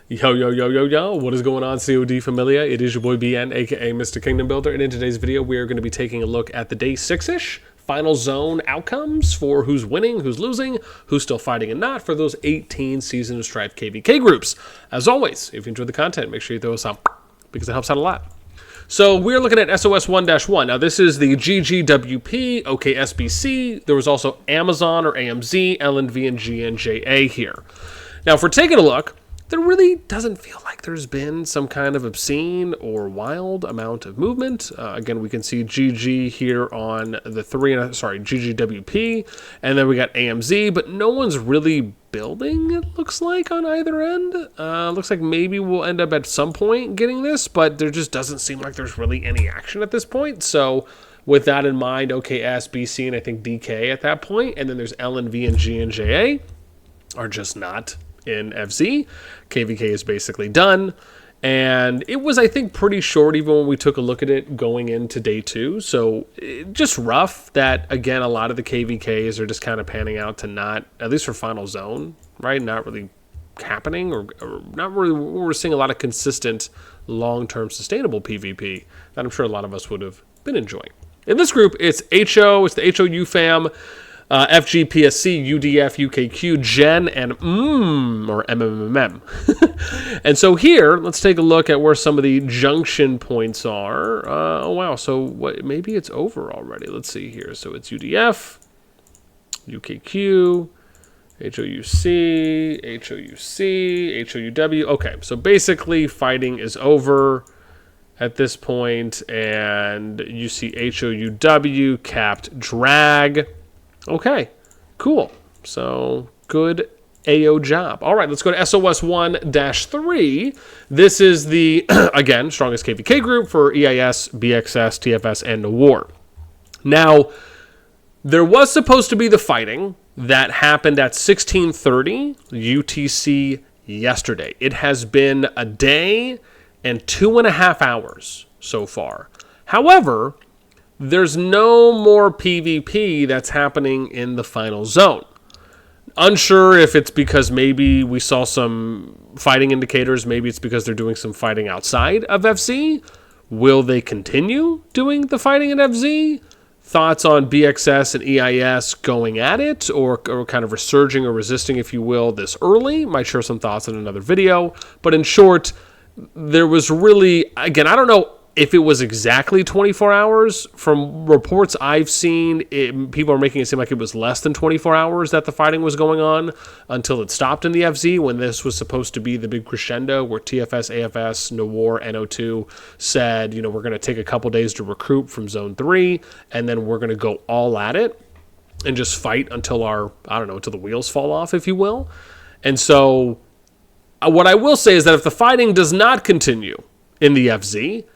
Yo, yo, yo, yo, yo, what is going on, CoD Familia? It is your boy BN, aka Mr. Kingdom Builder, and in today's video, we are going to be taking a look at the day 6-ish final zone outcomes for who's winning, who's losing, who's still fighting and not for those 18 Season of Strife KvK groups. As always, if you enjoyed the content, make sure you throw us up because it helps out a lot. So we're looking at SOS 1-1. Now this is the GGWP, OKSBC. There was also Amazon or AMZ, LNV, and GNJA here. Now if we're taking a look, there really doesn't feel like there's been some kind of obscene or wild amount of movement. Again, we can see GG here on the GGWP, and then we got AMZ, but no one's really building, it looks like, on either end. Looks like maybe we'll end up at some point getting this, but there just doesn't seem like there's really any action at this point. So with that in mind, OKS, BC, and I think DK at that point, and then there's LNV and GNJA are just not in FZ. KvK is basically done, and it was, I think, pretty short even when we took a look at it going into day 2, so just rough that, again, a lot of the KvKs are just kind of panning out to not, at least for final zone, right, not really happening, or not really, we're seeing a lot of consistent long-term sustainable PvP that I'm sure a lot of us would have been enjoying. In this group, it's HO, it's the HOU fam, FG, PSC, UDF, UKQ, Gen, and or MMMM. And so here, let's take a look at where some of the junction points are. Oh, wow. So what? Maybe it's over already. Let's see here. So it's UDF, UKQ, HOUC, HOUC, HOUW. Okay, so basically fighting is over at this point, and you see HOUW capped drag. Okay, cool. So good AO job. All right, let's go to SOS 1-3. This is the, again, strongest KvK group for EIS, BXS, TFS, and War. Now, there was supposed to be the fighting that happened at 16:30 UTC yesterday. It has been a day and 2.5 hours so far. However, there's no more PvP that's happening in the final zone. Unsure if it's because maybe we saw some fighting indicators. Maybe it's because they're doing some fighting outside of FZ. Will they continue doing the fighting in FZ? Thoughts on BXS and EIS going at it, or kind of resurging or resisting, if you will, this early? Might share some thoughts in another video. But in short, there was really, again, I don't know if it was exactly 24 hours. From reports I've seen, people are making it seem like it was less than 24 hours that the fighting was going on until it stopped in the FZ, when this was supposed to be the big crescendo where TFS, AFS, Nawar, NO2 said, you know, we're going to take a couple days to recruit from Zone 3, and then we're going to go all at it and just fight until until the wheels fall off, if you will. And so what I will say is that if the fighting does not continue in the FZ,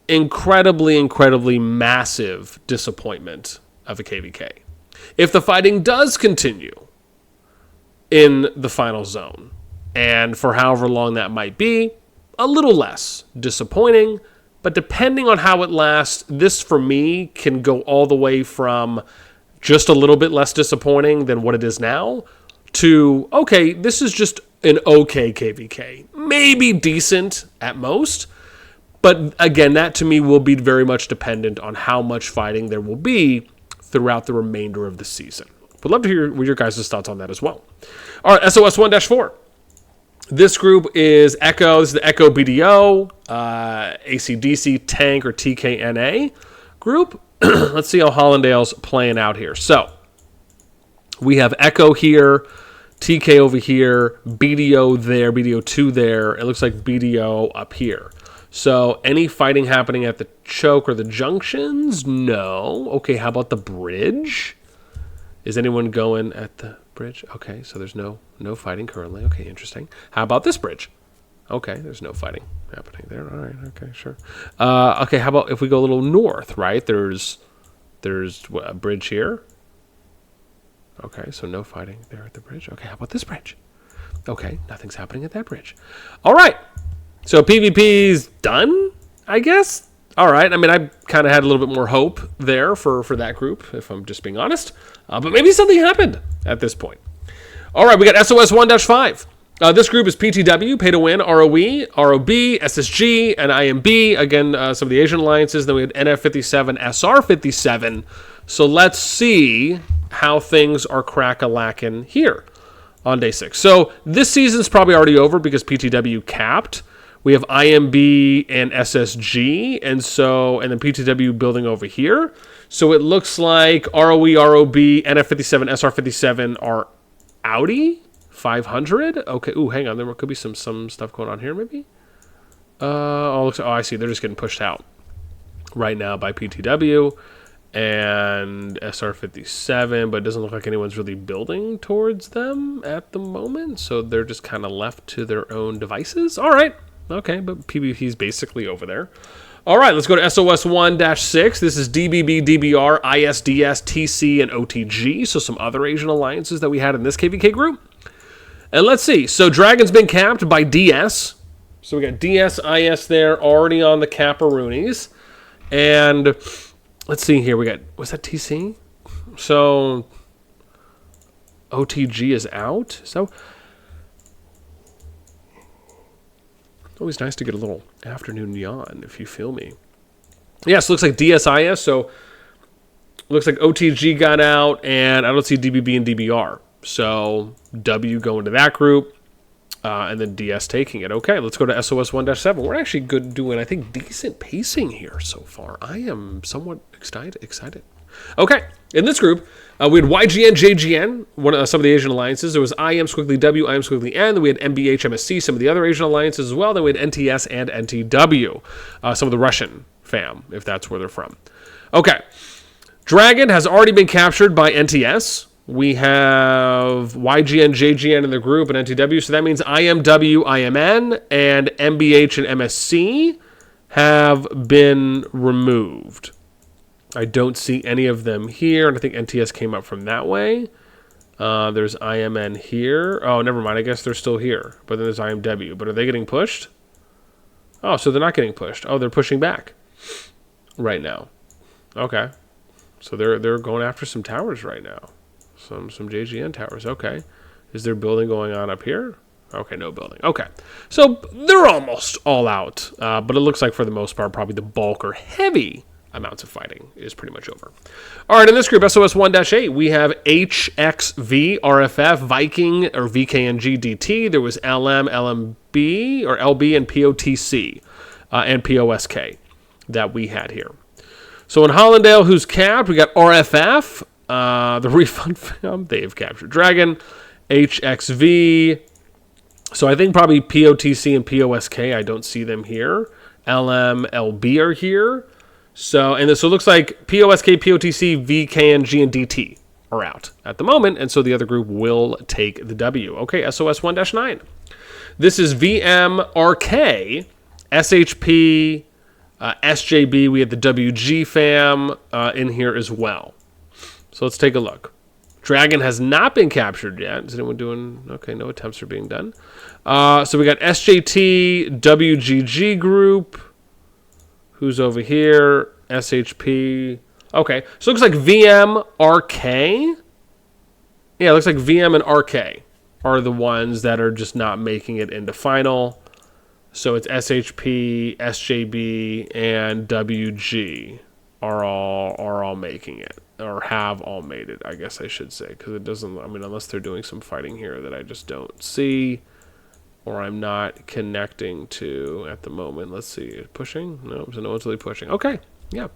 incredibly massive disappointment of a KvK. If the fighting does continue in the final zone, and for however long that might be, a little less disappointing, but depending on how it lasts, this for me can go all the way from just a little bit less disappointing than what it is now to, okay, this is just an okay KvK. Maybe decent at most. But again, that to me will be very much dependent on how much fighting there will be throughout the remainder of the season. Would love to hear your guys' thoughts on that as well. All right, SOS 1-4. This group is Echo. This is the Echo BDO, ACDC, Tank, or TKNA group. Let's see how Hollandale's playing out here. So we have Echo here, TK over here, BDO there, BDO 2 there. It looks like BDO up here. So any fighting happening at the choke or the junctions? No. Okay, how about the bridge? Is anyone going at the bridge? Okay, so there's no fighting currently. Okay, interesting. How about this bridge? Okay, there's no fighting happening there. All right, okay, sure. Okay, how about if we go a little north, right? There's a bridge here. Okay, so no fighting there at the bridge. Okay, how about this bridge? Okay, nothing's happening at that bridge. All right. So PvP's done, I guess. All right. I mean, I kind of had a little bit more hope there for that group, if I'm just being honest. But maybe something happened at this point. All right, we got SOS 1-5. This group is PTW, Pay to Win, ROE, ROB, SSG, and IMB. Again, some of the Asian alliances. Then we had NF57, SR57. So let's see how things are crack-a-lackin' here on day 6. So this season's probably already over because PTW capped. We have IMB and SSG, and then PTW building over here. So it looks like ROE, ROB, NF57, SR57 are outie. 500. Okay. Ooh, hang on. There could be some stuff going on here, maybe. Oh, I see. They're just getting pushed out right now by PTW and SR57, but it doesn't look like anyone's really building towards them at the moment. So they're just kind of left to their own devices. All right. Okay, but PvP's basically over there. All right, let's go to SOS1-6. This is DBB, DBR, ISDS, TC, and OTG. So some other Asian alliances that we had in this KvK group. And let's see. So Dragon's been capped by DS. So we got DS, IS there already on the Capparoonies. And let's see here. We got, was that TC? So OTG is out. So always nice to get a little afternoon yawn, if you feel me. Yes, looks like DSIS. So looks like OTG got out, and I don't see DBB and DBR. So W going to that group, and then DS taking it. Okay, let's go to SOS1-7. We're actually doing, I think, decent pacing here so far. I am somewhat excited. Okay, in this group, we had YGN, JGN, some of the Asian alliances. There was IM squiggly W, IM squiggly N. Then we had MBH, MSC, some of the other Asian alliances as well. Then we had NTS and NTW, some of the Russian fam, if that's where they're from. Okay, Dragon has already been captured by NTS. We have YGN, JGN in the group and NTW. So that means IMW, IMN, and MBH and MSC have been removed. I don't see any of them here, and I think NTS came up from that way. There's IMN here. Oh, never mind. I guess they're still here. But then there's IMW. But are they getting pushed? Oh, so they're not getting pushed. Oh, they're pushing back right now. Okay. So they're going after some towers right now. Some JGN towers. Okay. Is there building going on up here? Okay, no building. Okay. So they're almost all out. But it looks like for the most part, probably the bulk or heavy amounts of fighting is pretty much over. All right, in this group, SOS1-8, we have HXV, RFF, Viking, or VKNG, DT. There was LM, LMB, or LB, and POTC, and POSK that we had here. So in Hollandale, who's capped, we got RFF, the Refund Fam, they've captured Dragon, HXV. So I think probably POTC and POSK, I don't see them here. LM, LB are here. So it looks like POSK, POTC, VKNG, and DT are out at the moment, and so the other group will take the W. Okay, SOS1-9. This is VMRK, SHP, SJB. We have the WG fam in here as well. So let's take a look. Dragon has not been captured yet. Is anyone doing... Okay, no attempts are being done. So we got SJT, WGG group. Who's over here? SHP. Okay, so it looks like VM, RK. Yeah, it looks like VM and RK are the ones that are just not making it into final. So it's SHP, SJB, and WG are all making it, or have all made it, I guess I should say, because it doesn't... I mean, unless they're doing some fighting here that I just don't see, or I'm not connecting to at the moment. Let's see. Pushing? No, so no one's really pushing. Okay. Yeah.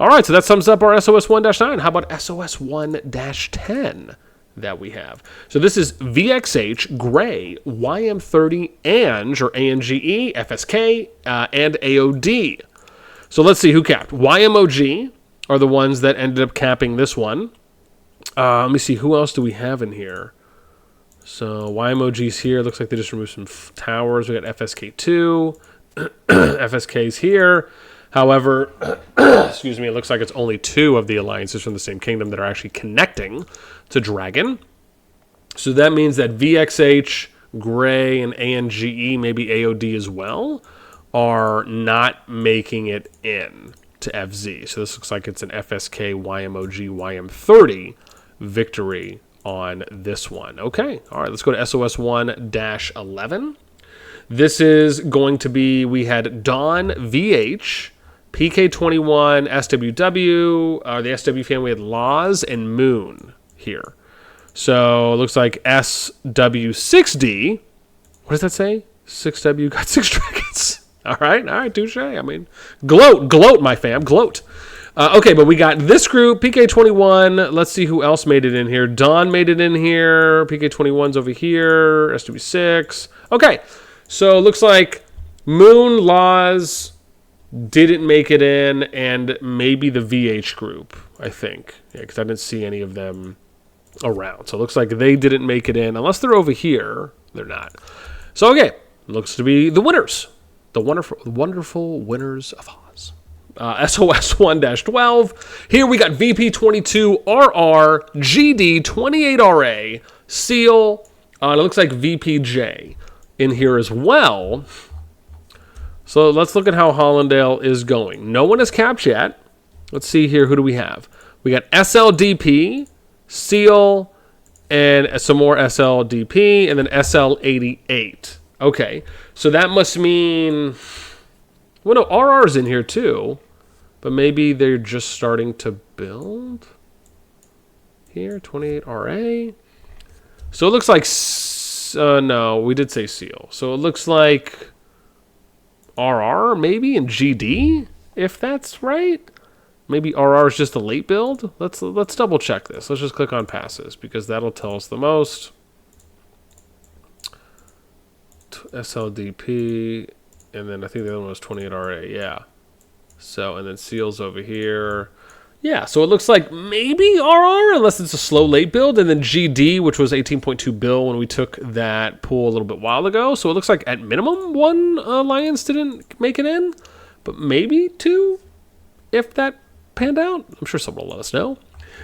All right. So that sums up our SOS1-9. How about SOS1-10 that we have? So this is VXH, Gray, YM30, ANGE, or ANGE, FSK, and AOD. So let's see who capped. YMOG are the ones that ended up capping this one. Let me see. Who else do we have in here? So YMOG's here. Looks like they just removed some towers. We got FSK2. FSK's here. However, excuse me, it looks like it's only 2 of the alliances from the same kingdom that are actually connecting to Dragon. So that means that VXH, Gray, and ANGE, maybe AOD as well, are not making it in to FZ. So this looks like it's an FSK, YMOG, YM30 victory on this one. Okay, all right, let's go to SOS1-11. This is going to be, we had Dawn VH, PK21, SWW, the SW family, we had Laws and Moon here. So it looks like SW6D. What does that say? 6W got 6 dragons. All right, touche. I mean, gloat, my fam, gloat. Okay, but we got this group, PK21. Let's see who else made it in here. Dawn made it in here. PK21's over here. SW6. Okay, so it looks like Moon, Laws didn't make it in, and maybe the VH group, I think. Yeah, because I didn't see any of them around. So it looks like they didn't make it in. Unless they're over here, they're not. So, okay, looks to be the winners. The wonderful winners of Oz. SOS1-12. Here we got VP22RR, GD28RA, Seal, and it looks like VPJ in here as well. So let's look at how Hollandale is going. No one has capped yet. Let's see here. Who do we have? We got SLDP, Seal, and some more SLDP, and then SL88. Okay, so that must mean... Well, no, RR's in here too, but maybe they're just starting to build here, 28RA. So it looks like... no, we did say Seal. So it looks like RR maybe and GD, if that's right. Maybe RR is just a late build. Let's double check this. Let's just click on passes because that'll tell us the most. SLDP, and then I think the other one was 28RA. Yeah. So, and then Seal's over here. Yeah, so it looks like maybe RR, unless it's a slow late build, and then GD, which was 18.2 bill when we took that pool a little bit while ago. So it looks like at minimum one alliance didn't make it in, but maybe two, if that panned out. I'm sure someone will let us know.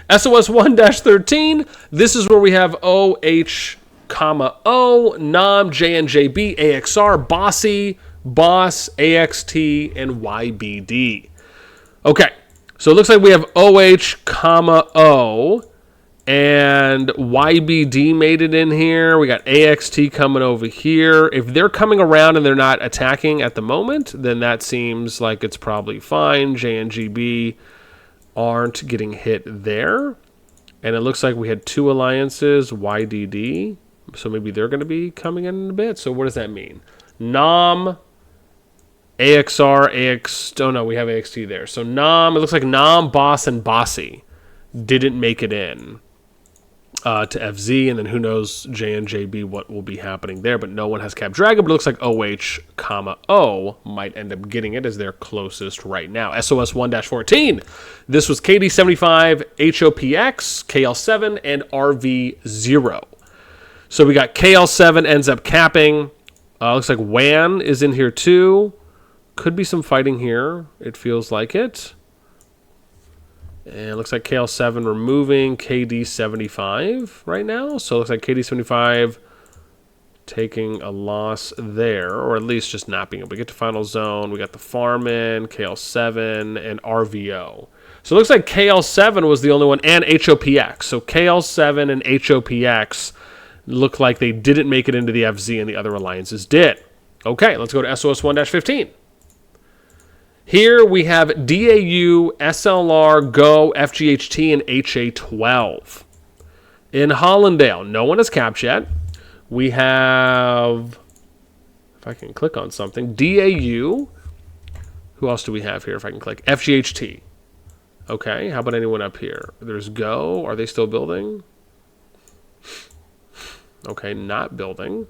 SOS1-13, this is where we have OH, O, NAM, JNJB, AXR, Bossy, Boss, AXT, and YBD. Okay. So it looks like we have OH, O, and YBD made it in here. We got AXT coming over here. If they're coming around and they're not attacking at the moment, then that seems like it's probably fine. JNGB aren't getting hit there. And it looks like we had 2 alliances, YDD. So maybe they're going to be coming in a bit. So what does that mean? NAM... AXR, oh no, we have AXT there. So NAM, it looks like NAM, Boss, and Bossy didn't make it in to FZ, and then who knows JNJB what will be happening there, but no one has capped Dragon, but it looks like OH, O might end up getting it as their closest right now. SOS1-14. This was KD75, HOPX, KL7, and RV0. So we got KL7 ends up capping. Looks like WAN is in here too. Could be some fighting here. It feels like it. And it looks like KL7 removing KD75 right now. So it looks like KD75 taking a loss there, or at least just not being able to get to final zone. We got the farm in, KL7, and RVO. So it looks like KL7 was the only one, and HOPX. So KL7 and HOPX look like they didn't make it into the FZ, and the other alliances did. Okay, let's go to SOS1-15. Here we have DAU, SLR, Go, FGHT, and HA12. In Hollandale, no one has capped yet. We have, if I can click on something, DAU. Who else do we have here if I can click? FGHT. Okay, how about anyone up here? There's Go. Are they still building? Okay, not building.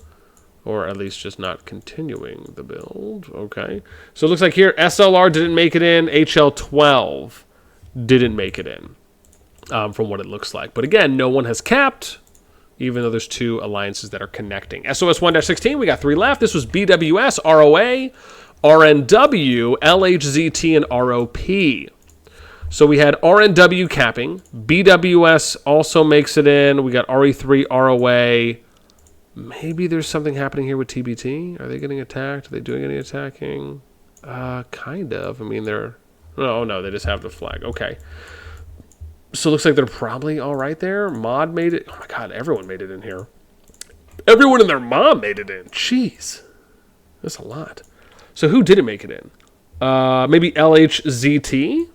Or at least just not continuing the build. Okay. So it looks like here SLR didn't make it in. HL12 didn't make it in. From what it looks like. But again, no one has capped. Even though there's 2 alliances that are connecting. SOS1-16, we got 3 left. This was BWS, ROA, RNW, LHZT, and ROP. So we had RNW capping. BWS also makes it in. We got RE3, ROA. Maybe there's something happening here with TBT. Are they getting attacked? Are they doing any attacking? Kind of. I mean, they're... Oh, no, they just have the flag. Okay. So it looks like they're probably all right there. Mod made it. Oh my god, everyone made it in here. Everyone and their mom made it in. Jeez. That's a lot. So who didn't make it in? Maybe LHZT?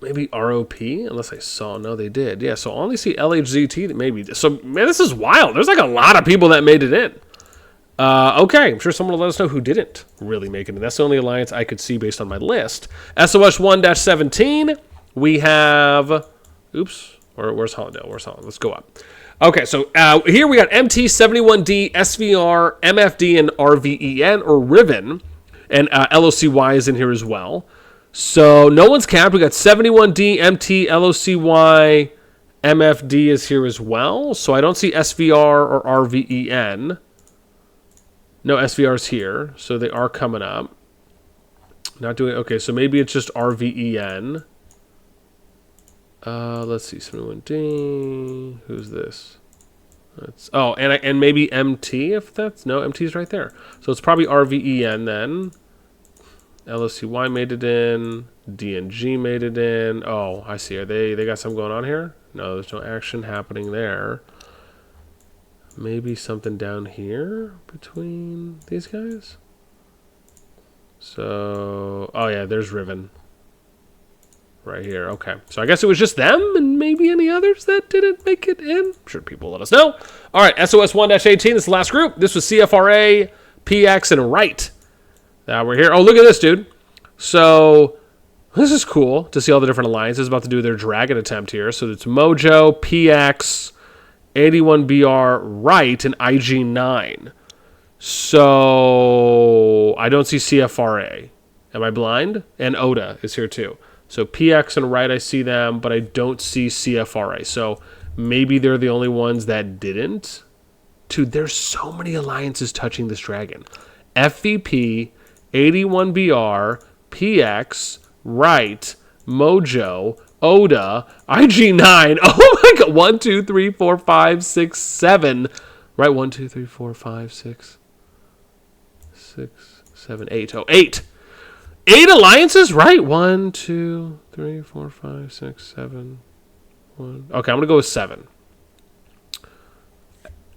Maybe ROP? Unless I saw. No, they did. Yeah, so I only see LHZT that maybe. So, man, this is wild. There's like a lot of people that made it in. Okay, I'm sure someone will let us know who didn't really make it in. That's the only alliance I could see based on my list. SOS 1-17. We have... Oops. Where's Hollandale? Where's Holland? Let's go up. Okay, so here we got MT71D, SVR, MFD, and RVEN, or Riven. And LOCY is in here as well. So no one's capped. We got 71D, MT, LOCY, MFD is here as well. So I don't see SVR or RVEN. No, SVR is here. So they are coming up. Not doing... Okay, so maybe it's just RVEN. Let's see, 71D. Who's this? And maybe MT, if that's... No, MT's right there. So it's probably RVEN then. LOCY made it in. DNG made it in. Oh, I see. They got something going on here? No, there's no action happening there. Maybe something down here between these guys? So... Oh, yeah, there's Riven. Right here. Okay. So I guess it was just them and maybe any others that didn't make it in. I'm sure people will let us know. All right. SOS 1-18. This is the last group. This was CFRA, PX, and Right. We're here. Oh, look at this, dude. So this is cool to see all the different alliances about to do their dragon attempt here. So it's Mojo, PX, 81BR, Right, and IG9. So I don't see CFRA. Am I blind? And Oda is here too. So PX and Right, I see them, but I don't see CFRA. So maybe they're the only ones that didn't. Dude, there's so many alliances touching this dragon. FVP, 81BR, PX, Right, Mojo, Oda, IG9. Oh my god. 1, 2, 3, 4, 5, 6, 7. Right, 1, 2, 3, 4, 5, 6, 7, 8. Oh, 8. 8 alliances? Right. 1, 2, 3, 4, 5, 6, 7. 1. Okay, I'm going to go with 7.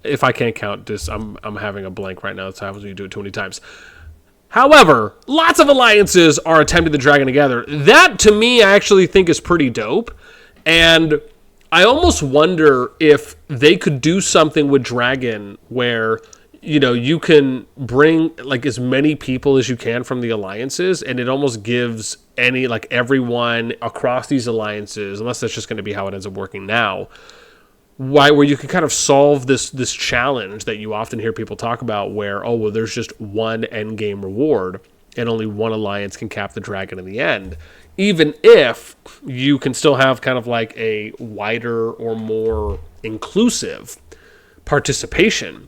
If I can't count this, I'm having a blank right now. That's how happens when you do it too many times. However, lots of alliances are attempting the dragon together. That, to me, I actually think is pretty dope. And I almost wonder if they could do something with dragon where, you know, you can bring like as many people as you can from the alliances, and it almost gives everyone across these alliances, unless that's just going to be how it ends up working now, where you can kind of solve this challenge that you often hear people talk about where, oh, well, there's just one end game reward and only one alliance can cap the dragon in the end. Even if you can still have kind of like a wider or more inclusive participation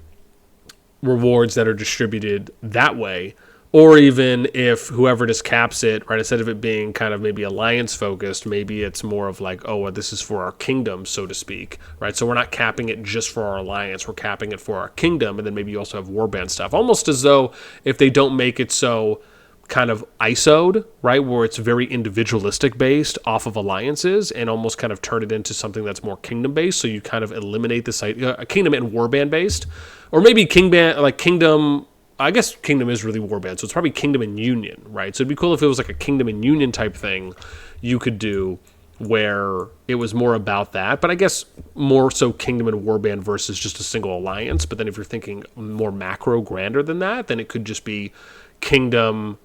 rewards that are distributed that way, or even if whoever just caps it, right, instead of it being kind of maybe alliance focused, maybe it's more of like, oh, well, this is for our kingdom, so to speak, right? So we're not capping it just for our alliance, we're capping it for our kingdom, and then maybe you also have warband stuff, almost as though if they don't make it so kind of ISO'd, right, where it's very individualistic based off of alliances and almost kind of turn it into something that's more kingdom based, so you kind of eliminate the site, kingdom and warband based, or maybe kingdom. I guess kingdom is really warband, so it's probably kingdom and union, right? So it'd be cool if it was like a kingdom and union type thing you could do where it was more about that, but I guess more so kingdom and warband versus just a single alliance. But then if you're thinking more macro grander than that, then it could just be kingdom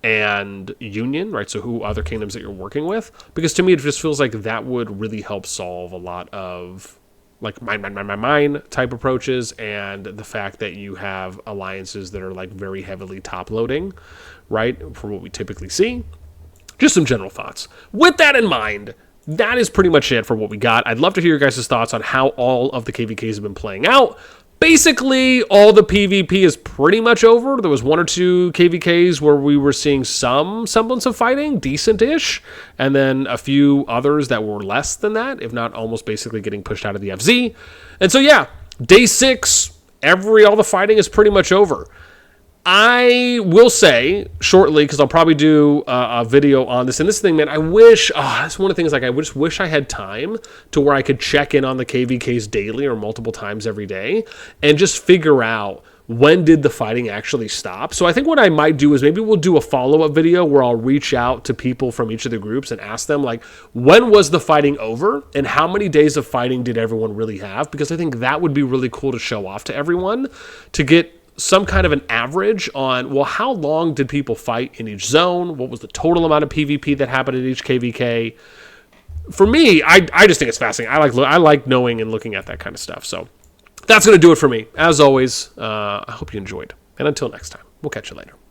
and union, right? So who other kingdoms that you're working with? Because to me, it just feels like that would really help solve a lot of like mine type approaches, and the fact that you have alliances that are like very heavily top loading, right? For what we typically see. Just some general thoughts. With that in mind, that is pretty much it for what we got. I'd love to hear your guys' thoughts on how all of the KvKs have been playing out. Basically, all the PvP is pretty much over. There was 1 or 2 KvKs where we were seeing some semblance of fighting, decent-ish, and then a few others that were less than that, if not almost basically getting pushed out of the FZ. And so, yeah, day 6, all the fighting is pretty much over. I will say shortly, because I'll probably do a video on this. And this thing, man, I wish, that's one of the things, like, I just wish I had time to where I could check in on the KvKs daily or multiple times every day and just figure out when did the fighting actually stop. So I think what I might do is maybe we'll do a follow-up video where I'll reach out to people from each of the groups and ask them, like, when was the fighting over and how many days of fighting did everyone really have? Because I think that would be really cool to show off to everyone, to get some kind of an average on, well, how long did people fight in each zone? What was the total amount of PvP that happened at each KvK? For me, I just think it's fascinating. I like knowing and looking at that kind of stuff. So that's going to do it for me. As always, I hope you enjoyed. And until next time, we'll catch you later.